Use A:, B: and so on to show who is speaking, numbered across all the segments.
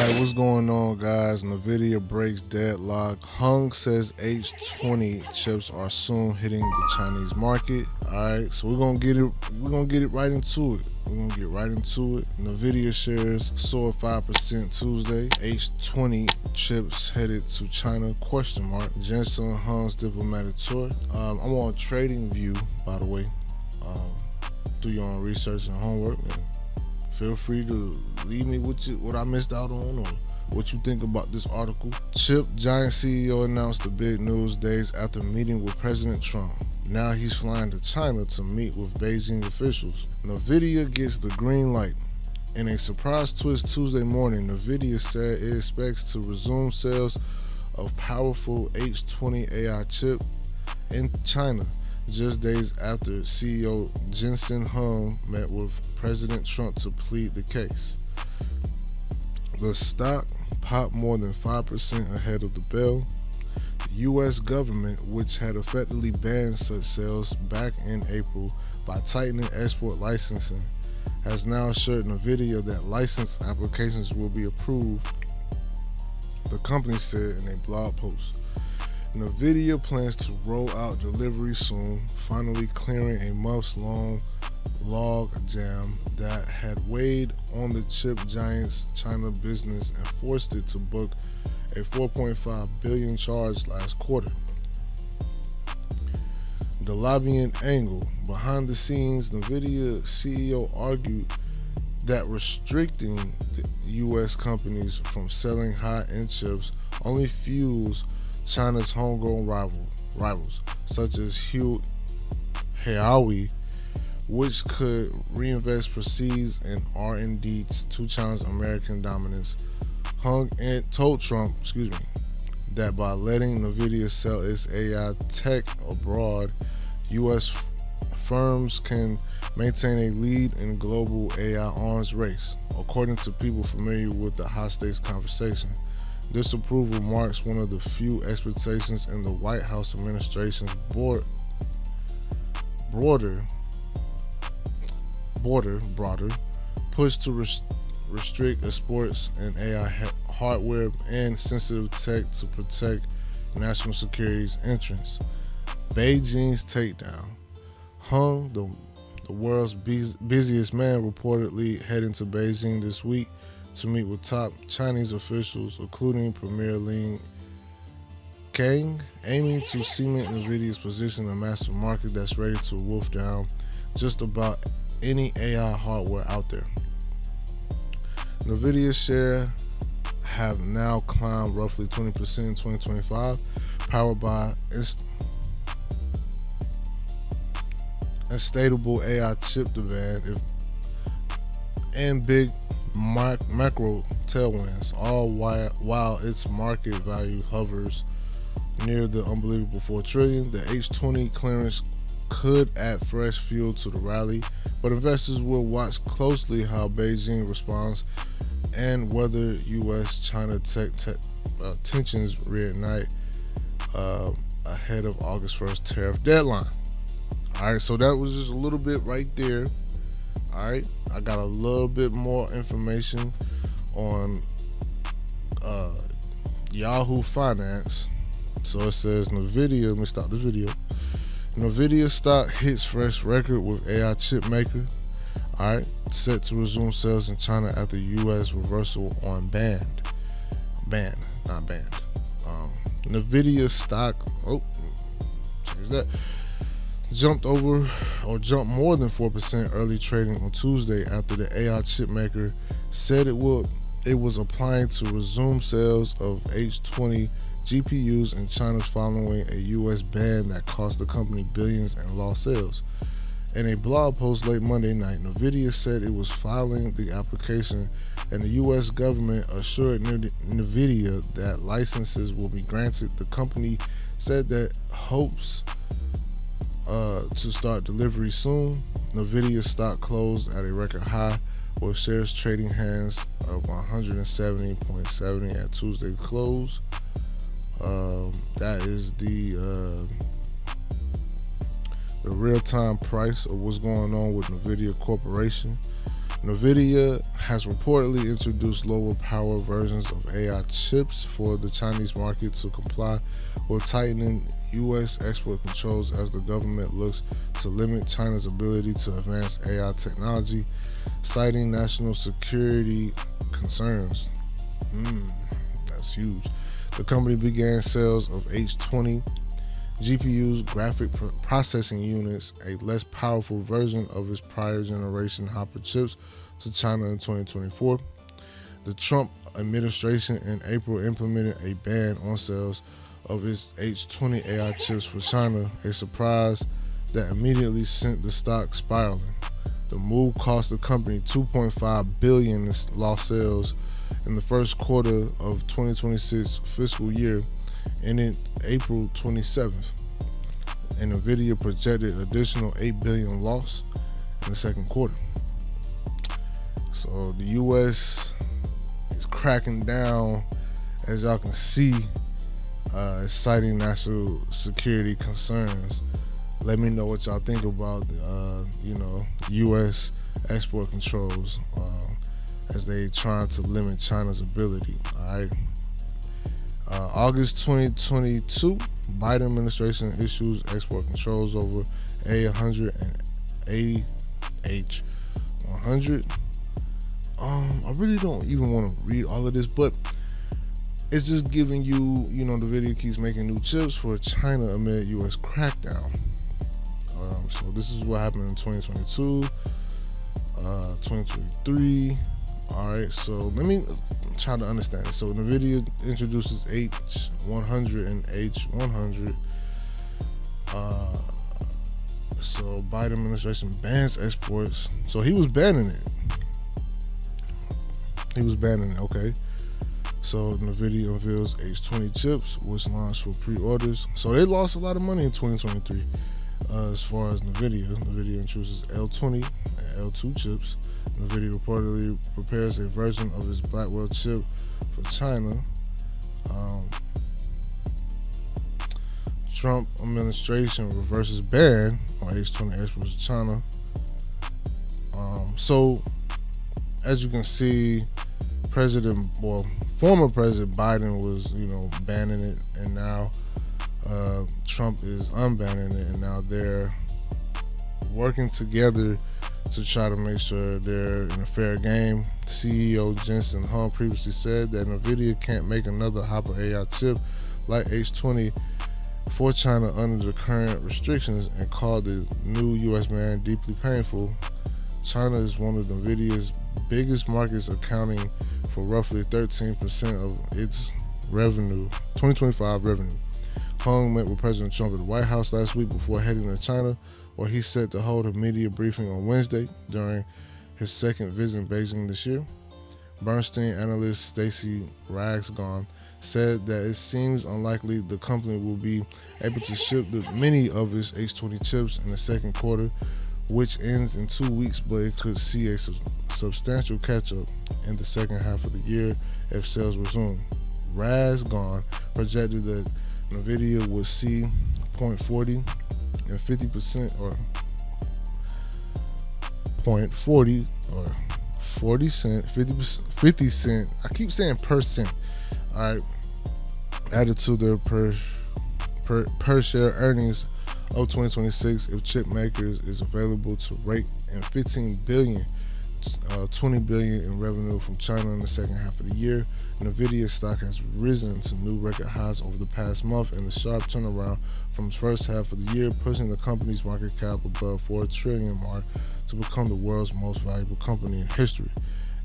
A: Alright, what's going on, guys? Nvidia breaks deadlock. Hung says H20 chips are soon hitting the Chinese market. Alright, so we're gonna get it right into it. Nvidia shares soared 5% Tuesday. H20 chips headed to China? Jensen Hung's diplomatic tour. I'm on TradingView, by the way. Do your own research and homework. Feel free to leave me what I missed out on or what you think about this article. Chip giant CEO announced the big news days after meeting with President Trump. Now he's flying to China to meet with Beijing officials. Nvidia gets the green light. In a surprise twist Tuesday morning, Nvidia said it expects to resume sales of powerful H20 AI chip in China, just days after CEO Jensen Hung met with President Trump to plead the case. The stock popped more than 5% ahead of the bell. The U.S. government, which had effectively banned such sales back in April by tightening export licensing, has now assured Nvidia that license applications will be approved, the company said in a blog post. Nvidia plans to roll out delivery soon, finally clearing a months-long log jam that had weighed on the chip giant's China business and forced it to book a $4.5 billion charge last quarter. The lobbying angle. Behind the scenes, Nvidia CEO argued that restricting the U.S. companies from selling high-end chips only fuels China's homegrown rivals, such as Huawei, which could reinvest proceeds in R&D to challenge American dominance. Hung and told Trump, that by letting Nvidia sell its AI tech abroad, U.S. firms can maintain a lead in global AI arms race. According to people familiar with the high-stakes conversation, this approval marks one of the few expectations in the White House administration's broader push to restrict exports and AI hardware and sensitive tech to protect national security's interests. Beijing's takedown. Hung, the world's busiest man, reportedly heading to Beijing this week to meet with top Chinese officials, including Premier Li Kang, aiming to cement Nvidia's position in a massive market that's ready to wolf down just about any AI hardware out there. Nvidia's share have now climbed roughly 20% in 2025, powered by unstable AI chip demand and big macro tailwinds, all while its market value hovers near the unbelievable $4 trillion. The H20 clearance could add fresh fuel to the rally, but investors will watch closely how Beijing responds and whether U.S.-China tensions reignite ahead of August 1st tariff deadline. All right, so that was just a little bit right there. All right, I got a little bit more information on Yahoo Finance. So it says Nvidia, let me stop the video. Nvidia stock hits fresh record with AI Chipmaker. All right, set to resume sales in China after U.S. reversal on banned. Nvidia stock, change that. Jumped more than 4% early trading on Tuesday after the AI chipmaker said it was applying to resume sales of H20 GPUs in China following a U.S. ban that cost the company billions in lost sales. In a blog post late Monday night, Nvidia said it was filing the application, and the U.S. government assured Nvidia that licenses will be granted. The company said that hopes to start delivery soon. Nvidia stock closed at a record high, with shares trading hands of 170.70 at Tuesday's close. That is the real-time price of what's going on with Nvidia Corporation. Nvidia has reportedly introduced lower power versions of AI chips for the Chinese market to comply with tightening U.S. export controls as the government looks to limit China's ability to advance AI technology, citing national security concerns. That's huge. The company began sales of H20 GPUs, graphic processing units, a less powerful version of its prior generation Hopper chips, to China in 2024. The Trump administration in April implemented a ban on sales of its H20 AI chips for China, a surprise that immediately sent the stock spiraling. The move cost the company $2.5 billion in lost sales in the first quarter of 2026 fiscal year, ending April 27th. And Nvidia projected additional $8 billion loss in the second quarter. So the U.S. is cracking down, as y'all can see, citing national security concerns. Let me know what y'all think about, U.S. export controls as they trying to limit China's ability. All right. August 2022, Biden administration issues export controls over A100 and AH100. I really don't even want to read all of this, but it's just giving you, Nvidia keeps making new chips for China amid U.S. crackdown. So this is what happened in 2022, 2023. All right, so let me try to understand it. So Nvidia introduces H100 and H100. So Biden administration bans exports. So he was banning it. Okay. So Nvidia unveils H20 chips, which launched for pre-orders. So they lost a lot of money in 2023. As far as Nvidia introduces L20 and L2 chips. Nvidia reportedly prepares a version of its Blackwell chip for China. Trump administration reverses ban on H20 exports to China. So, as you can see, former President Biden was, banning it, and now Trump is unbanning it, and now they're working together to try to make sure they're in a fair game. CEO Jensen Huang previously said that Nvidia can't make another Hopper AI chip like H20 for China under the current restrictions, and called the new U.S. ban deeply painful. China is one of Nvidia's biggest markets, accounting for roughly 13% of its 2025 revenue. Huang met with President Trump at the White House last week before heading to China, where he's set to hold a media briefing on Wednesday during his second visit in Beijing this year. Bernstein analyst Stacy Ragsgone said that it seems unlikely the company will be able to ship many of its H20 chips in the second quarter, which ends in 2 weeks, but it could see a substantial catch-up in the second half of the year if sales resume. Ragsgone projected that Nvidia would see 0.40 and 50% or 0.40 or 40 cent, 50 cent. I keep saying percent. All right, added to their per share earnings of 2026 if Chipmaker is available to rake in $15 billion, $20 billion in revenue from China in the second half of the year. Nvidia stock has risen to new record highs over the past month in the sharp turnaround from its first half of the year, pushing the company's market cap above $4 trillion mark to become the world's most valuable company in history.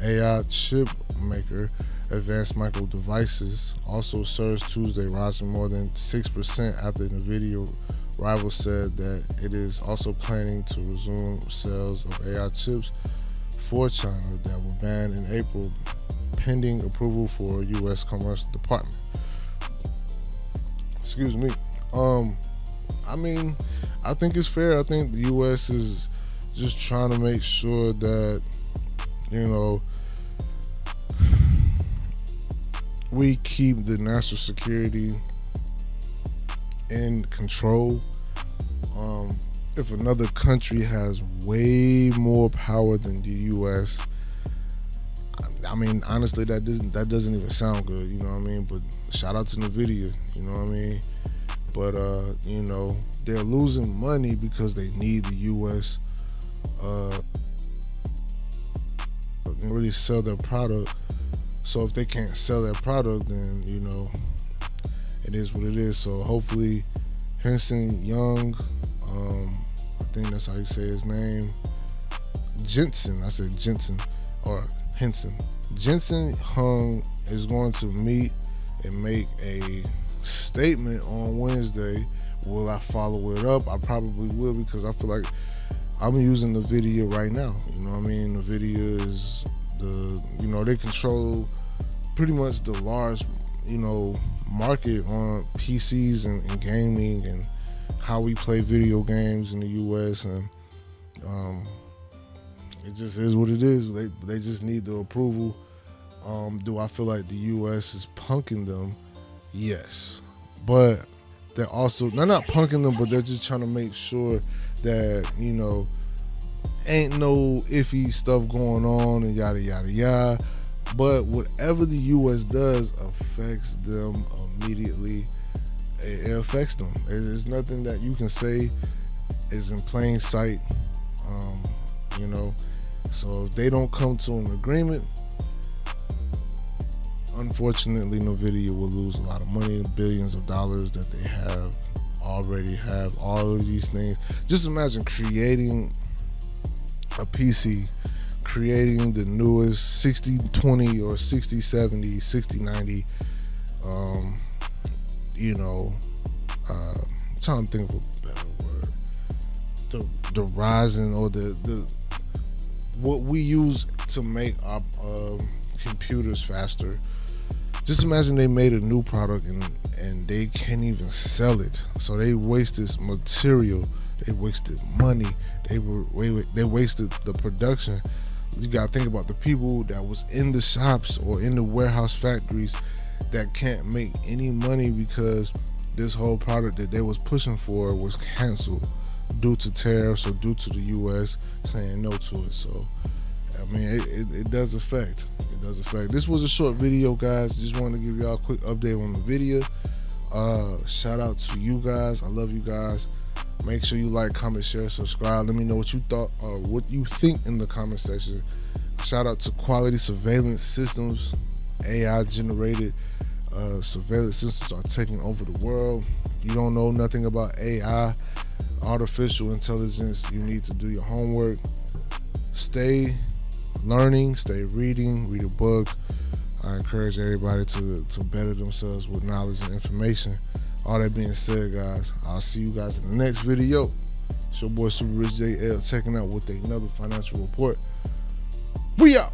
A: AI chip maker Advanced Micro Devices also surged Tuesday, rising more than 6% after Nvidia rival said that it is also planning to resume sales of AI chips for China that were banned in April, pending approval for U.S. Commerce Department. Excuse me. I mean, I think it's fair. I think the U.S. is just trying to make sure that, we keep the national security in control. if another country has way more power than the U.S., I mean, honestly, that doesn't even sound good. You know what I mean? But shout out to Nvidia. You know what I mean? But you know, they're losing money because they need the U.S. Really sell their product. So if they can't sell their product, then you know, it is what it is. So hopefully, Henson Young, I think that's how you say his name, Jensen. I said Jensen or Henson. Jensen Hung is going to meet and make a statement on Wednesday. Will I follow it up? I probably will, because I feel like I'm using Nvidia right now. You know what I mean? Nvidia is they control pretty much the large, market on PCs and gaming and how we play video games in the US, and it just is what it is. They just need the approval. Do I feel like the US is punking them? Yes. But they're not punking them, but they're just trying to make sure that, ain't no iffy stuff going on and yada, yada, yada. But whatever the U.S. does affects them immediately. It affects them. There's nothing that you can say is in plain sight, So if they don't come to an agreement, unfortunately, Nvidia will lose a lot of money, billions of dollars that they already have all of these things. Just imagine creating a PC, creating the newest 6020 or 6070, 6090, trying to think of a better word. The Ryzen or the what we use to make our computers faster. Just imagine they made a new product and they can't even sell it. So they wasted material, they wasted money, they wasted the production. You gotta think about the people that was in the shops or in the warehouse factories that can't make any money because this whole product that they was pushing for was canceled due to tariffs or due to the US saying no to it. So I mean, it does affect. It does affect. This was a short video, guys. Just wanted to give y'all a quick update on the video. Shout out to you guys. I love you guys. Make sure you like, comment, share, subscribe. Let me know what you thought or what you think in the comment section. Shout out to Quality Surveillance Systems. AI generated surveillance systems are taking over the world. If you don't know nothing about AI, artificial intelligence, you need to do your homework. Stay learning, stay reading, read a book. I encourage everybody to better themselves with knowledge and information. All that being said, guys, I'll see you guys in the next video. It's your boy Super Rich JL checking out with another financial report. We out.